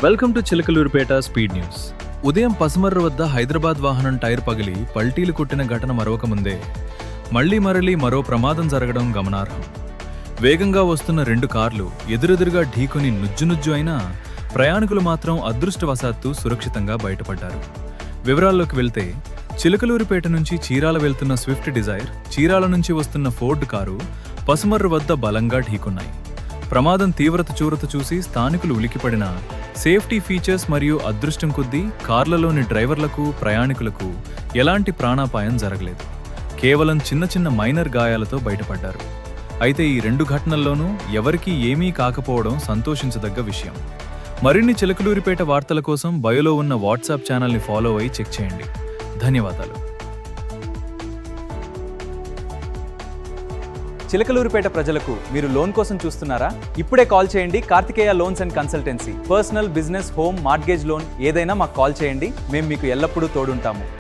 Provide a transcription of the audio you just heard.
Welcome to Chilakaluripet speed news. ఉదయం పసుమర్రు వద్ద హైదరాబాద్ వాహనం టైర్ పగిలి పల్టీలు కొట్టిన ఘటన మరవకముందే మళ్లీ మరో ప్రమాదం జరగడం గమనార్హం. వేగంగా వస్తున్న రెండు కార్లు ఎదురెదురుగా ఢీకొని నుజ్జు అయినా ప్రయాణికులు మాత్రం అదృష్టవశాత్తు సురక్షితంగా బయటపడ్డారు. వివరాల్లోకి వెళ్తే చిలకలూరిపేట నుంచి చీరాల వెళ్తున్న స్విఫ్ట్ డిజైర్, చీరాల నుంచి వస్తున్న ఫోర్డ్ కారు పసుమర్రు వద్ద బలంగా ఢీకొన్నాయి. ప్రమాదం తీవ్రత చూరత చూసి స్థానికులు ఉలికిపడినా సేఫ్టీ ఫీచర్స్ మరియు అదృష్టం కొద్దీ కార్లలోని డ్రైవర్లకు, ప్రయాణికులకు ఎలాంటి ప్రాణాపాయం జరగలేదు. కేవలం చిన్న మైనర్ గాయాలతో బయటపడ్డారు. అయితే ఈ రెండు ఘటనల్లోనూ ఎవరికీ ఏమీ కాకపోవడం సంతోషించదగ్గ విషయం. మరిన్ని చిలకలూరిపేట వార్తల కోసం బయోలో ఉన్న వాట్సాప్ ఛానల్ని ఫాలో అయి చెక్ చేయండి. ధన్యవాదాలు. చిలకలూరిపేట ప్రజలకు మీరు లోన్ కోసం చూస్తున్నారా? ఇప్పుడే కాల్ చేయండి. Karthikeya loans and consultancy. Personal, business, home, mortgage loan ఏదైనా మాకు కాల్ చేయండి. మేము మీకు ఎల్లప్పుడూ తోడుంటాము.